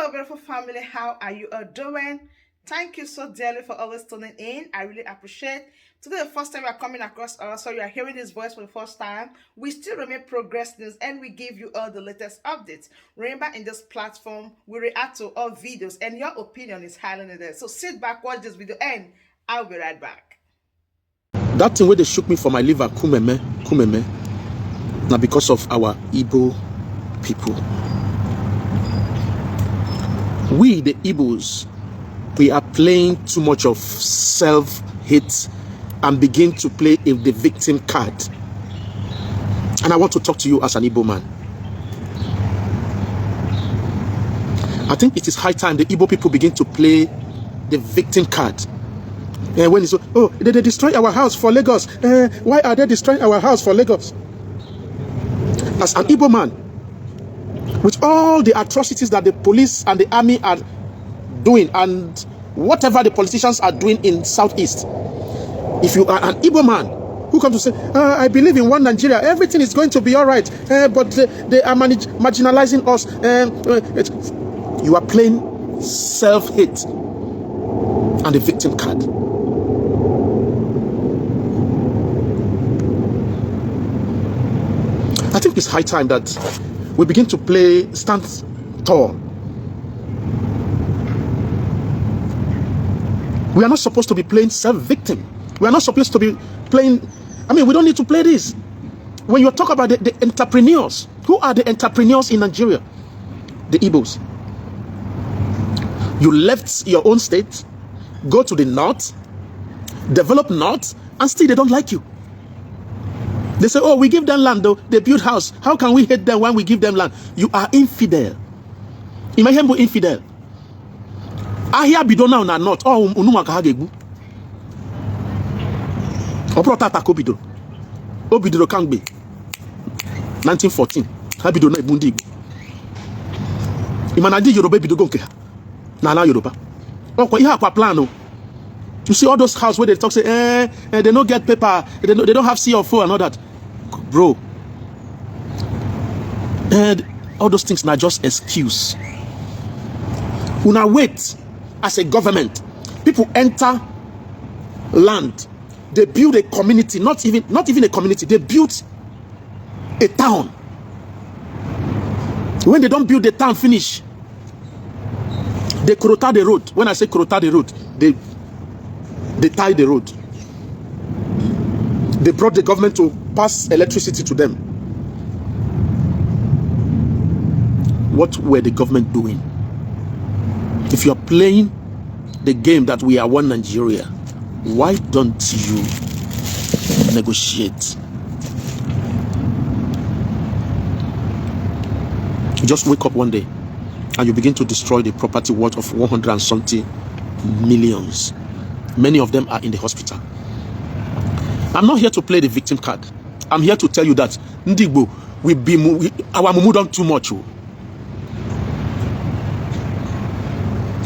Hello, beautiful family. How are you all doing? Thank you so dearly for always tuning in. I really appreciate. Today, the first time you are coming across us, so you are hearing this voice for the first time. We still remain Progress News and we give you all the latest updates. Remember, in this platform, we react to all videos and your opinion is highly needed. So sit back, watch this video, and I'll be right back. That thing where they shook me for my liver, kumeme, now because of our Igbo people. We, the Igbos, we are playing too much of self-hate and begin to play the victim card. And I want to talk to you as an Igbo man. I think it is high time the Igbo people begin to play the victim card. When it's, oh, they destroy our house for Lagos. Why are they destroying our house for Lagos? As an Igbo man, with all the atrocities that the police and the army are doing and whatever the politicians are doing in Southeast, if you are an Igbo man who comes to say, I believe in one Nigeria, everything is going to be all right, but they are marginalizing us, you are playing self-hate and the victim card. I think it's high time that we begin to stand tall. We are not supposed to be playing self-victim. We are not supposed to be playing, we don't need to play this. When you talk about the entrepreneurs, who are the entrepreneurs in Nigeria? The Igbos. You left your own state, go to the north, develop north, and still they don't like you. They say, oh, we give them land though, they build house. How can we hate them when we give them land? You are infidel. Imagine infidel. Ahia bidona una not. Oh, unuma kahagegu. Oprota kobido. Obidoro kangbe. 1914. Habidona ibundi. Imanadi Yoruba bidogonke. Nana Yoruba. Oh, kwa iha kwa plano. You see all those houses where they talk say, they don't get paper, they don't have CFO and all that. Bro, and all those things are just excuse. Una wait as a government. People enter land, they build a community, not even a community, they build a town. When they don't build the town finish, they crota the road. When I say crota the road, they tie the road. They brought the government to pass electricity to them. What were the government doing? If you are playing the game that we are one Nigeria, why don't you negotiate? You just wake up one day and you begin to destroy the property worth of 100 and something millions. Many of them are in the hospital. I'm not here to play the victim card. I'm here to tell you that Ndigbo, our mumu done too much. You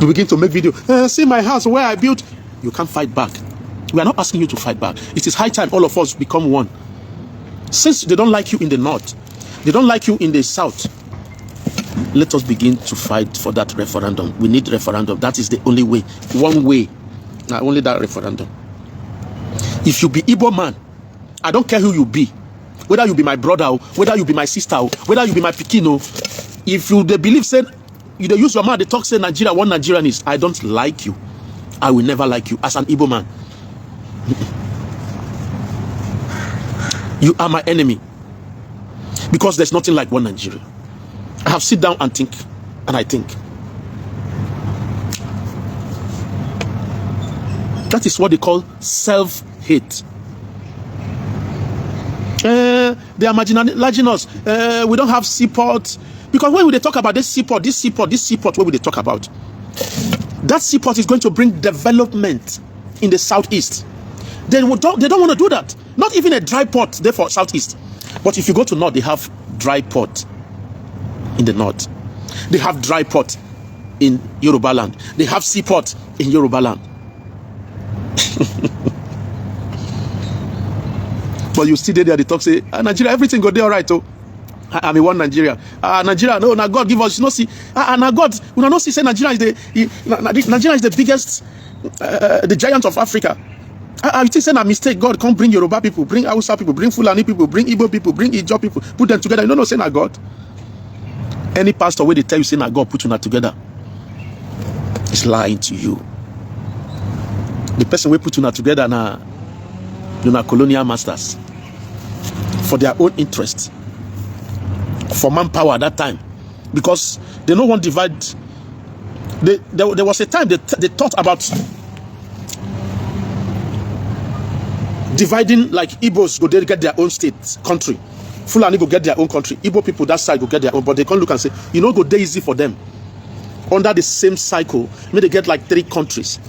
begin to make video. See my house where I built. You can't fight back. We are not asking you to fight back. It is high time all of us become one. Since they don't like you in the north, they don't like you in the south, let us begin to fight for that referendum. We need referendum. That is the only way. One way. Only that referendum. If you be Igbo man, I don't care who you be, whether you be my brother, whether you be my sister, whether you be my pikino, if you they believe say you they use your mouth, they talk say Nigeria, one Nigerian is, I don't like you. I will never like you as an Igbo man. You are my enemy because there's nothing like one Nigeria. I have sit down and think, and I think. That is what they call self-hate. They are marginalizing us. We don't have seaport. Because when they talk about this seaport, what will they talk about? That seaport is going to bring development in the southeast. They don't want to do that. Not even a dry port there for southeast. But if you go to north, they have dry port in the north. They have dry port in Yoruba land. They have seaport in Yoruba land. But you see there, they talk say, Nigeria, everything go there all right. Oh, I'm in one Nigeria. Nigeria, no, now God give us, you know, see, now God, we don't see, say Nigeria is Nigeria is the biggest, the giant of Africa. I think saying a mistake. God can't bring Yoruba people, bring Hausa people, bring Fulani people, bring Igbo people, bring Ijo people, put them together. You don't know, say na God. Any pastor where they tell you say na God put you not together, is lying to you. The person we put you not together na, you na colonial masters for their own interest, for manpower at that time, because they don't want to divide. There was a time they thought about dividing, like Igbos go there get their own state, country. Fulani go get their own country. Igbo people that side go get their own, but they can't look and say, you know, go there easy for them. Under the same cycle, may they get like 3 countries.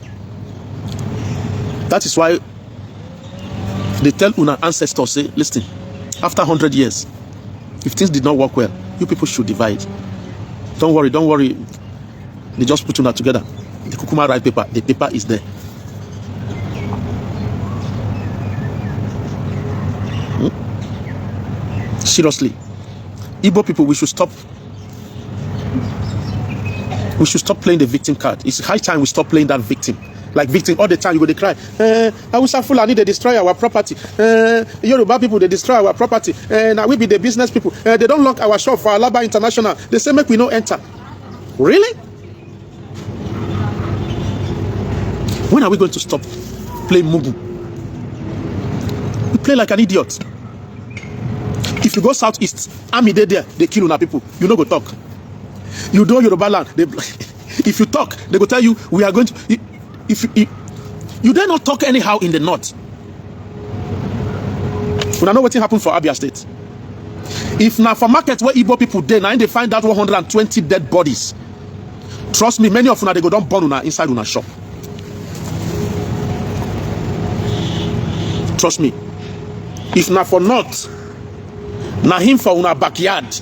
That is why they tell una ancestors, say, listen, after 100 years, if things did not work well, you people should divide. Don't worry, don't worry. They just put una together. The Kukuma write paper, the paper is there. Seriously, Igbo people, we should stop playing the victim card. It's high time we stop playing that victim. Like victim all the time. You go, they cry, Hausa Fulani, they destroy our property. Yoruba people, they destroy our property. Now we be the business people. They don't lock our shop for Alaba International. They say make we no enter. Really? When are we going to stop playing Mugu? We play like an idiot. If you go southeast, army there, they kill una people. You no go talk. You do Yoruba land. If you talk, they go tell you we are going to. If you dare not talk anyhow in the north. We don't know what happened for Abia State. If now for market where Igbo people there, now they find out 120 dead bodies. Trust me, many of una they go don't burn una inside una shop. Trust me. If not for north. Now him for una backyard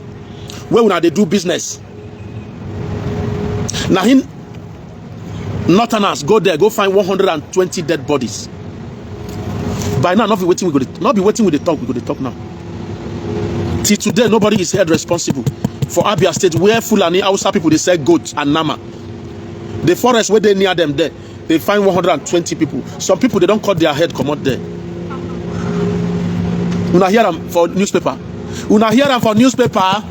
where una they do business. Now him northerners go there, go find 120 dead bodies. By now, not be waiting with the talk, we go to talk now. Till today, nobody is held responsible for Abia State where Fulani Hausa people they sell goats and nama. The forest where they near them there, they find 120 people. Some people they don't cut their head come out there. Una hear them for newspaper. Una hear them for newspaper.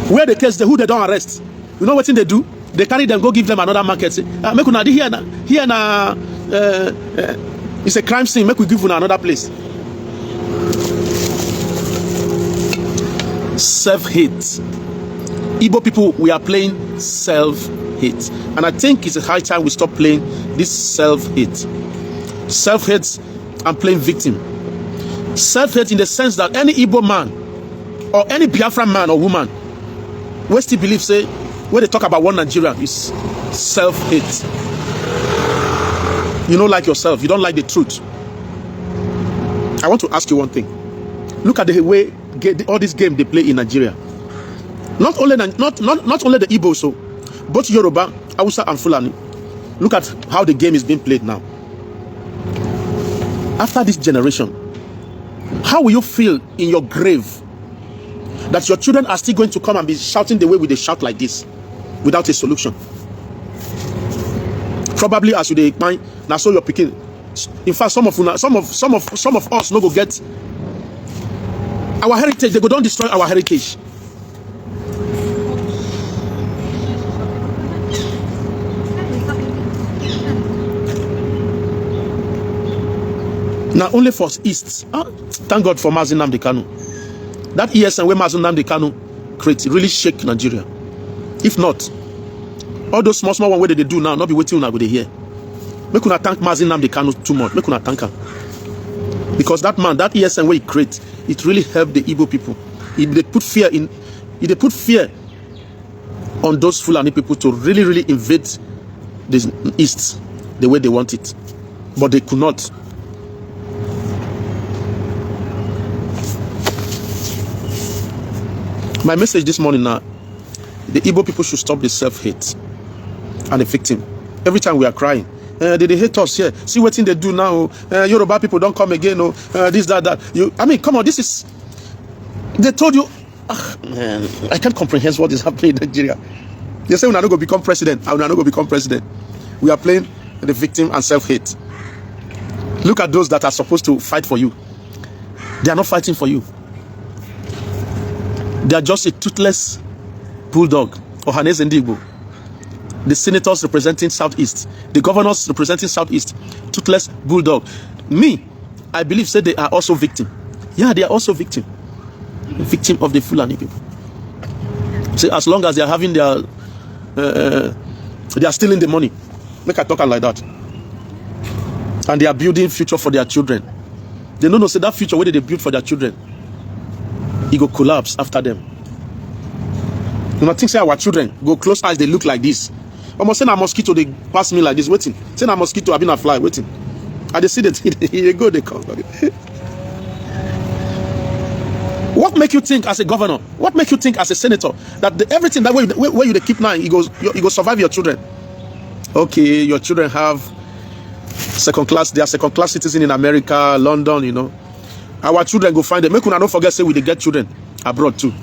Where the case, who they don't arrest. You know what thing they do? They carry them, go give them another market. Say, make una here na it's a crime scene. Make we give una another place. Self-hate. Igbo people, we are playing self-hate, and I think it's a high time we stop playing this self-hate. Self-hate and playing victim. Self-hate in the sense that any Igbo man or any Biafran man or woman we still believe, say, when they talk about one Nigeria, is self-hate. You don't like yourself. You don't like the truth. I want to ask you one thing. Look at the way all this game they play in Nigeria. Not only the Igbos, so both Yoruba, Hausa, and Fulani. Look at how the game is being played now. After this generation, how will you feel in your grave that your children are still going to come and be shouting the way they shout like this without a solution? Probably as you dey mind now, so you're picking. In fact, some of us no go get our heritage. They go don't destroy our heritage. Now only for East. Thank God for Mazi Nnamdi Kanu. That ESN where Mazi Nnamdi Kanu create really shake Nigeria. If not, all those small one where they do now, not be waiting una go dey hear. Make una thank Mazi Nnamdi Kanu too much. Make una thank him. Because that man, that ESN where he create, it really helped the Igbo people. They put fear on those Fulani people to really invade the East the way they want it. But they could not. My message this morning now, the Igbo people should stop the self-hate and the victim. Every time we are crying, They hate us here. See what thing they do now. Yoruba people don't come again. This, that. I mean, come on. This is. They told you. Man, I can't comprehend what is happening in Nigeria. They say we're not going to become president. We're not going to become president. We are playing the victim and self-hate. Look at those that are supposed to fight for you. They are not fighting for you. They are just a toothless bulldog. Ohanes and Igbo. The senators representing Southeast. The governors representing Southeast. Toothless bulldog. Me, I believe, say they are also victim. Yeah, they are also victim. Victim of the Fulani people. Say, as long as they are having their... they are stealing the money. Make I talk like that. And they are building future for their children. They don't know, say that future where they build for their children, it go collapse after them. You know, think say our children go close eyes, they look like this. Almost say a mosquito, they pass me like this, waiting. Say a mosquito, I've been a fly, waiting. And they see that they go, they come. What make you think as a governor? What make you think as a senator that everything that where you they keep now, you go survive your children? Okay, your children have second class, they are second class citizens in America, London, you know. Our children go find them. Make una don't forget, say we they get children abroad too.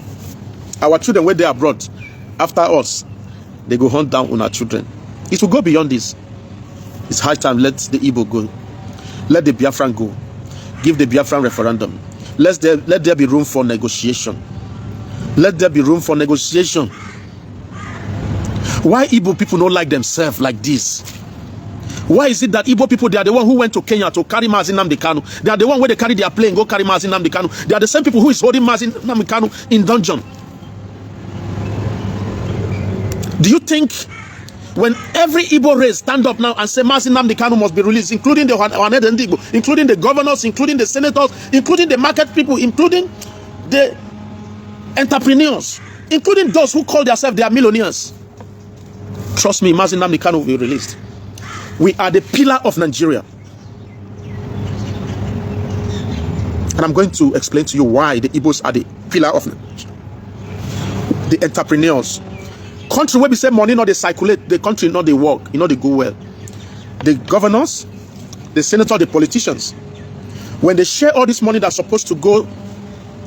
Our children where they are abroad, after us, they go hunt down on our children. It will go beyond this. It's high time. Let the Igbo go. Let the Biafran go. Give the Biafran referendum. Let there be room for negotiation. Let there be room for negotiation. Why Igbo people don't like themselves like this? Why is it that Igbo people, they are the one who went to Kenya to carry Mazi Nnamdi Kanu? They are the one where they carry their plane, go carry Mazi Nnamdi Kanu. They are the same people who is holding Mazi Nnamdi Kanu in dungeon. Do you think when every Igbo race stand up now and say Mazi Nnamdi Kanu must be released, including the Ohanes and Igbo, including the governors, including the senators, including the market people, including the entrepreneurs, including those who call themselves they are millionaires? Trust me, Mazi Nnamdi Kanu will be released. We are the pillar of Nigeria. And I'm going to explain to you why the Igbos are the pillar of Nigeria. The entrepreneurs. Country where we say money not they circulate, the country not they work, you know they go well. The governors, the senators, the politicians, when they share all this money that's supposed to go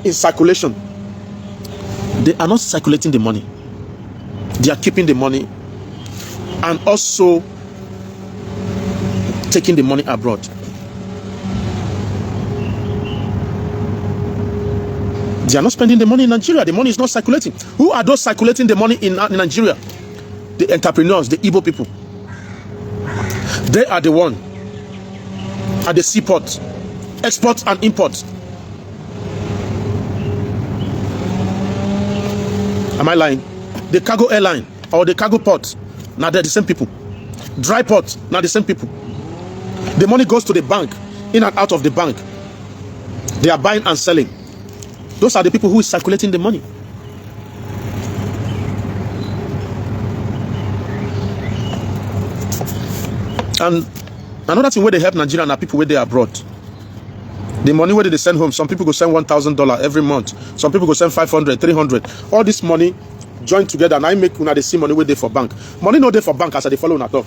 in circulation, they are not circulating the money. They are keeping the money and also taking the money abroad. They are not spending the money in Nigeria. The money is not circulating. Who are those circulating the money in Nigeria? The entrepreneurs, the Igbo people. They are the one at the seaport, export and import. Am I lying? The cargo airline or the cargo port, now they're the same people. Dry port, now the same people. The money goes to the bank, in and out of the bank. They are buying and selling. Those are the people who is circulating the money. And another thing where they help Nigeria are people where they are abroad. The money where they send home, some people go send $1,000 every month. Some people go send 500, 300. All this money joined together, and I make una the same money where they for bank. Money no day for bank as they follow una talk.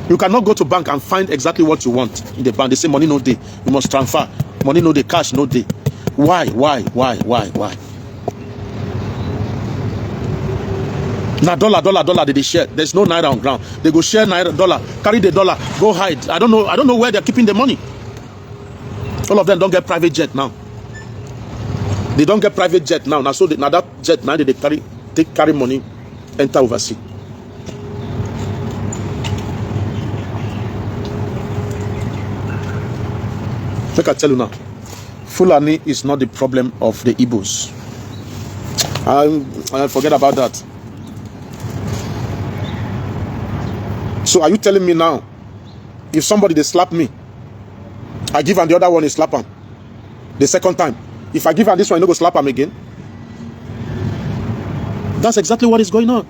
You cannot go to bank and find exactly what you want in the bank. They say money no day. You must transfer. Money no day, cash no day. Why? Now dollar they share. There's no naira on ground. They go share naira, dollar, carry the dollar, go hide. I don't know where they're keeping the money. All of them don't get private jet now. They don't get private jet now. Now so now that jet now they carry money, enter overseas. Like I tell you now, Fulani is not the problem of the Igbos. I forget about that. So are you telling me now, if somebody they slap me, I give and the other one is slap him the second time, if I give and this one, I no go slap him again? That's exactly what is going on.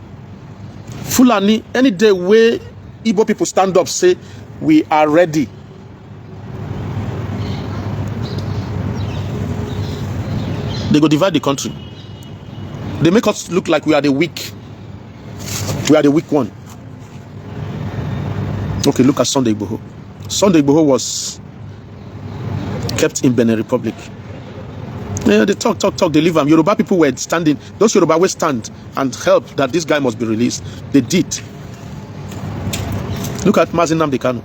Fulani, any day where Igbo people stand up, say we are ready, they go divide the country. They make us look like we are the weak. We are the weak one. Okay, look at Sunday Igbo. Sunday Igbo was kept in Benin Republic. Yeah, they talk, they leave him. Yoruba people were standing. Those Yoruba were stand and help that this guy must be released. They did. Look at Mazi Nnamdi Kanu.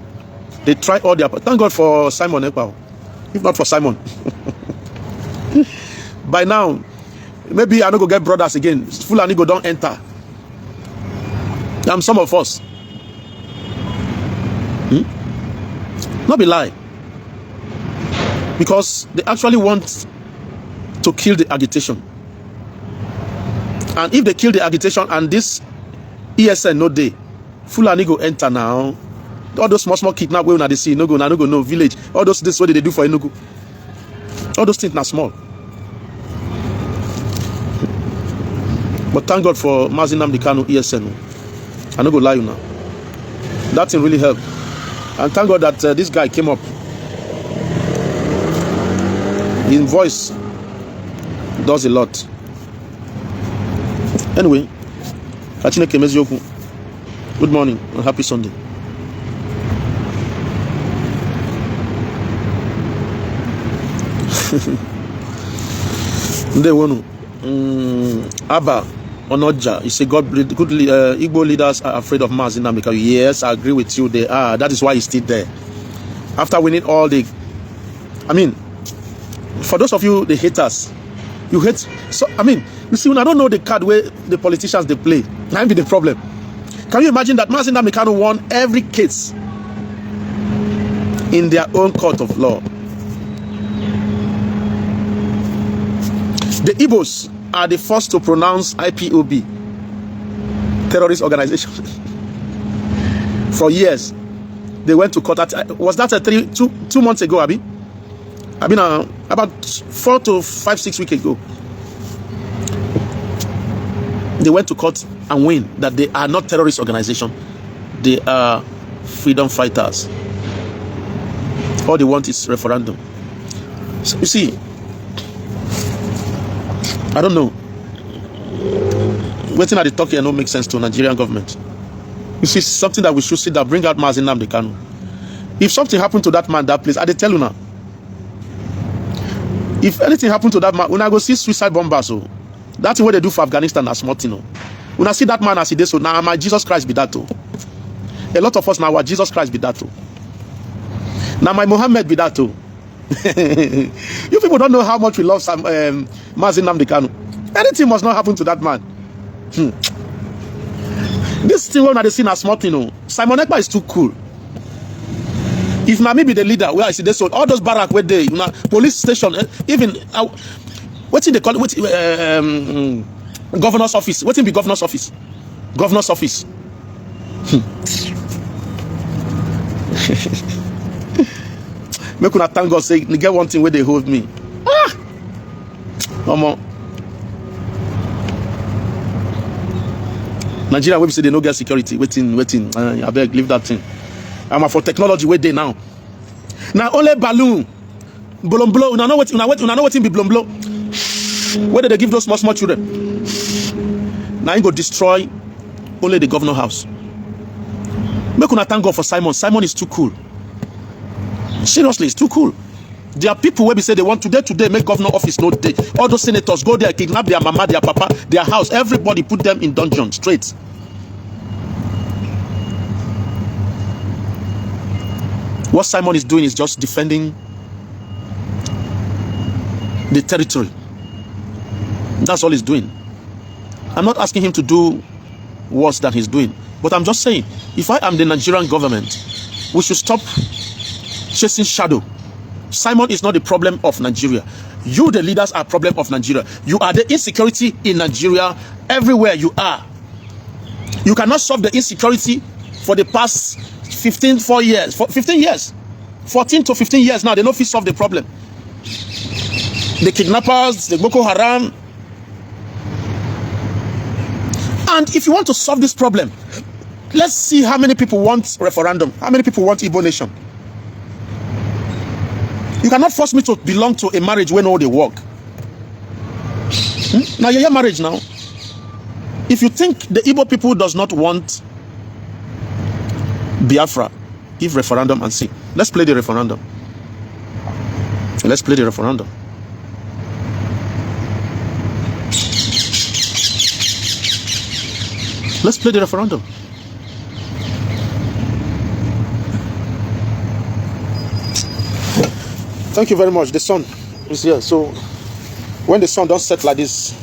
They tried all their... Thank God for Simon Ekpa. If not for Simon. By now, maybe I don't go get brothers again. Fulani go don't enter. Some of us. Not be lie. Because they actually want to kill the agitation. And if they kill the agitation and this ESN no day, Fulani go enter now. All those small kidnap wey una dey see, no go no village. All those this what they do for Enugu. All those things now small. But thank God for Mazi Nnamdi Kanu ESN. I no go lie you now. That thing really helped. And thank God that this guy came up. His voice does a lot. Anyway, good morning and happy Sunday. Abba Onoja, you say good Igbo leaders are afraid of Mazi Nnamdi Kanu. Yes, I agree with you. They are. That is why he's still there. After winning all the, I mean, for those of you the haters, you hate. So I mean, you see, when I don't know the card where the politicians they play, that be the problem. Can you imagine that Mazi Nnamdi Kanu won every case in their own court of law? The Igbos are the first to pronounce IPOB terrorist organization. For years, they went to court. Was that 2 months ago, Abi? I mean, about 4 to 5, 6 weeks ago. They went to court and win that they are not terrorist organization. They are freedom fighters. All they want is referendum. So, you see, I don't know. Waiting at the talk here no make sense to Nigerian government. You see, something that we should see that bring out Mazi Nnamdi Kanu. If something happened to that man, that place, I tell you now. If anything happened to that man, when I go see suicide bombers, so that's what they do for Afghanistan as smart, you know. When I see that man, I see this, so now my Jesus Christ be that too. A lot of us now, our Jesus Christ be that too. Now my Muhammad be that too. You people don't know how much we love Mazi Nnamdi Kanu. Anything must not happen to that man. This thing when I see as smart, you know. Simon Ekpa is too cool. If Nami be the leader, where I see this, so all those barrack where they, you know, police station, even what's in the call? Governor's office. What's in the governor's office? Governor's office. Make una thank God say get one thing where they hold me. Nigeria we say they no get security. Waiting. I beg leave that thing. I'm for technology where they now. Now only balloon, blow. Una know what be blow. Where did they give those small children? Now you go destroy only the governor house. Make una thank God for Simon. Simon is too cool. Seriously, it's too cool. There are people where we say they want today make governor office no day. All those senators go there, kidnap their mama, their papa, their house. Everybody put them in dungeon straight. What Simon is doing is just defending the territory. That's all he's doing. I'm not asking him to do worse than he's doing. But I'm just saying, if I am the Nigerian government, we should stop chasing shadow. Simon is not the problem of Nigeria. You, the leaders, are problem of Nigeria. You are the insecurity in Nigeria everywhere you are. You cannot solve the insecurity for the past 15 years. 14 to 15 years now, they don't fit solve the problem. The kidnappers, the Boko Haram. And if you want to solve this problem, let's see how many people want referendum. How many people want Igbo nation? You cannot force me to belong to a marriage where no they work. Now you're marriage now. If you think the Igbo people does not want Biafra, Give referendum and see. Let's play the referendum. Let's play the referendum. Let's play the referendum. Thank you very much. The sun is here. So when the sun does set like this,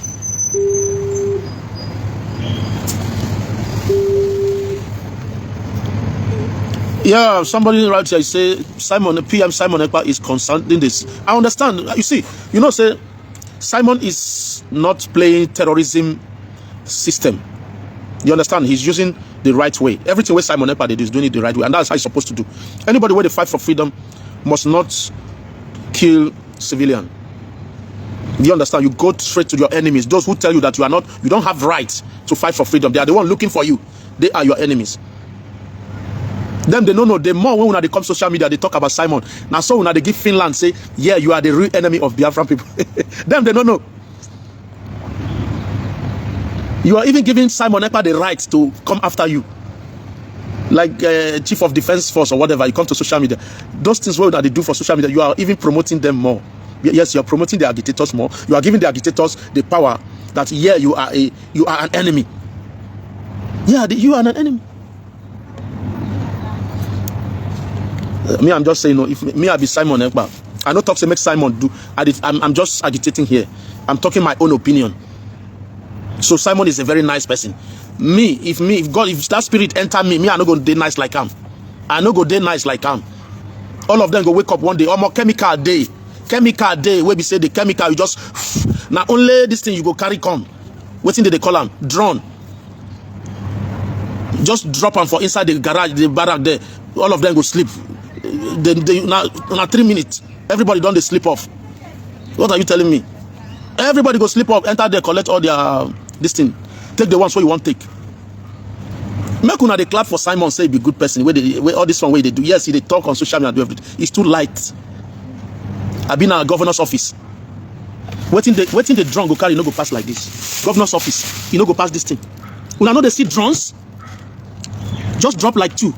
yeah, somebody right here say PM Simon Ekpa is consulting this. I understand. You see, say Simon is not playing terrorism system. You understand? He's using the right way. Everything where Simon Ekpa did is doing it the right way, and that's how he's supposed to do. Anybody where they fight for freedom must not kill civilian. Do you understand? You go straight to your enemies. Those who tell you that you don't have right to fight for freedom. They are the one looking for you. They are your enemies. Them they know. The more when they come social media, they talk about Simon. Now so when they give Finland say, yeah, you are the real enemy of Biafran people. Them they don't know. You are even giving Simon Ekpa the right to come after you. Like chief of defense force or whatever, you come to social media. Those things that they do for social media, you are even promoting them more. Yes, you are promoting the agitators more. You are giving the agitators the power that, yeah, you are an enemy. Yeah, you are an enemy. Me, I'm just saying, no, if me, I be Simon Ekpa. I don't talk to make Simon do. I'm just agitating here. I'm talking my own opinion. So Simon is a very nice person. If that spirit enter me, I no go day nice like him. I no go day nice like him. All of them go wake up one day. Almost chemical day where we say the chemical you just now only this thing you go carry come. Waiting they call them drone. Just drop them for inside the garage, the barrack there. All of them go sleep. Now 3 minutes. Everybody done they sleep off. What are you telling me? Everybody go sleep off, enter there, collect all their this thing. Take the ones where you want take. Make una they clap for Simon, say he be good person. Where all this one way they do. Yes, they talk on social media, do everything. It's too light. I've been at a governor's office. Waiting the drone go carry, no go pass like this. Governor's office, you no go pass this thing. Una know they see drones. Just drop like 2.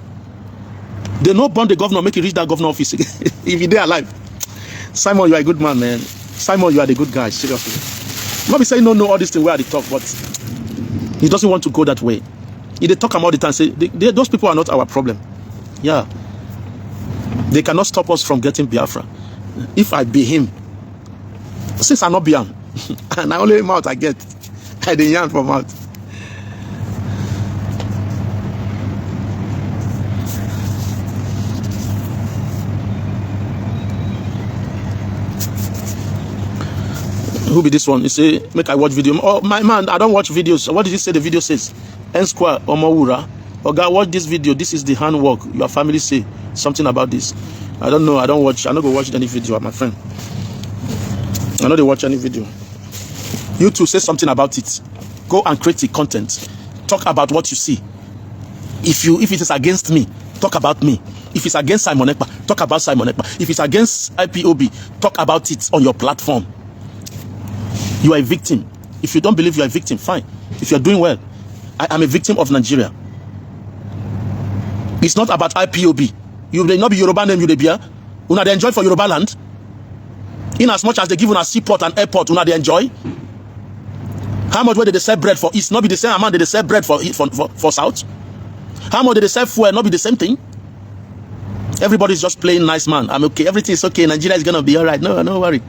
They no burn the governor, make you reach that governor office. If you're there alive. Simon, you are a good man, man. Simon, you are the good guy, seriously. Not be saying no all this thing where they talk, but he doesn't want to go that way. If they talk about all the time, say those people are not our problem. Yeah. They cannot stop us from getting Biafra. If I be him, since I not be him, and I only mouth I get, I didn't yarn for mouth. Who be this one? You say, make I watch video. Oh, my man, I don't watch videos. What did you say the video says? N square, Omawura. Oh, God, watch this video. This is the handwork. Your family say something about this. I don't know. I don't watch. I don't go watch any video, my friend. I know they watch any video. You too, say something about it. Go and create the content. Talk about what you see. If it is against me, talk about me. If it's against Simon Ekpa, talk about Simon Ekpa. If it's against IPOB, talk about it on your platform. You are a victim. If you don't believe you are a victim, fine. If you are doing well, I am a victim of Nigeria. It's not about IPOB. You may not be Yoruba name, you dey beer. Una they enjoy for Yoruba land. In as much as they give una seaport and airport, una they enjoy. How much did they sell bread for East? Not be the same amount they sell bread for South. How much did they sell fuel? Not be the same thing. Everybody's just playing nice man. I'm okay. Everything is okay. Nigeria is gonna be all right. No worry.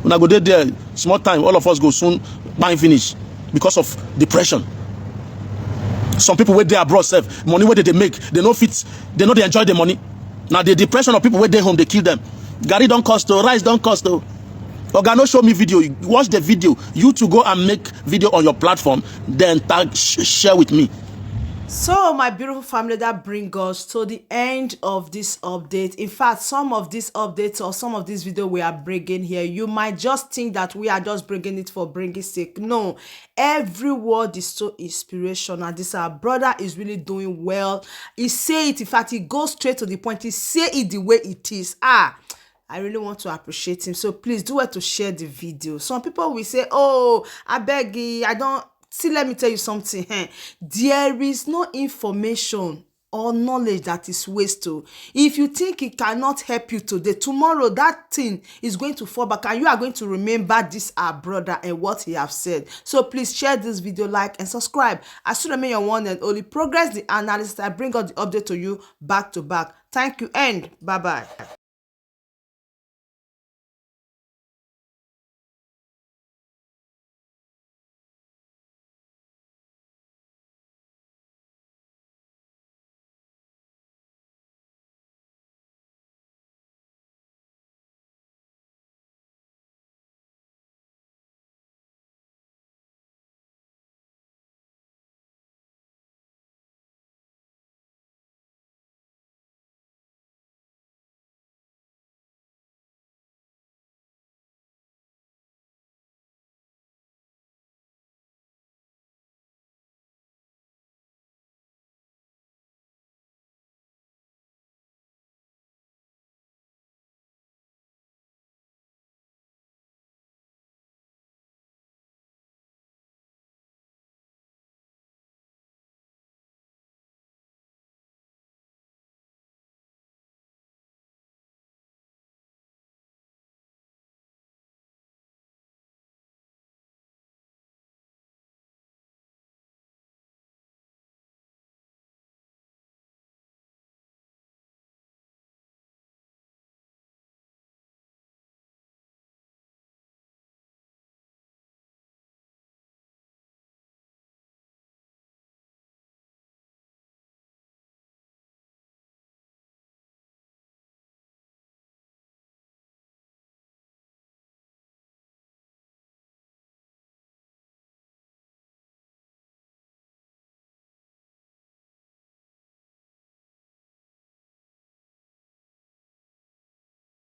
When I go there, small time, all of us go soon, buying finish because of depression. Some people where they abroad, money where they make, they know they enjoy the money. Now the depression of people where they home, they kill them. Gary don't cost though, rice don't cost though. Oga no show me video. You watch the video. You to go and make video on your platform, then tag share with me. So my beautiful family, that brings us to the end of this update. In fact, some of these updates or some of this video we are bringing here, you might just think that we are just bringing it for bringing sake. No, every word is so inspirational. This our brother is really doing well. He say it, in fact, he goes straight to the point. He say it the way it is. I really want to appreciate him. So please do it to share the video. Some people will say, oh, I beg you, I don't. See, let me tell you something. There is no information or knowledge that is waste. If you think it cannot help you today, tomorrow that thing is going to fall back and you are going to remember this our brother and what he have said. So please share this video, like and subscribe. As soon remain your one and only Progress the Analysis. I bring out the update to you back to back. Thank you and bye bye.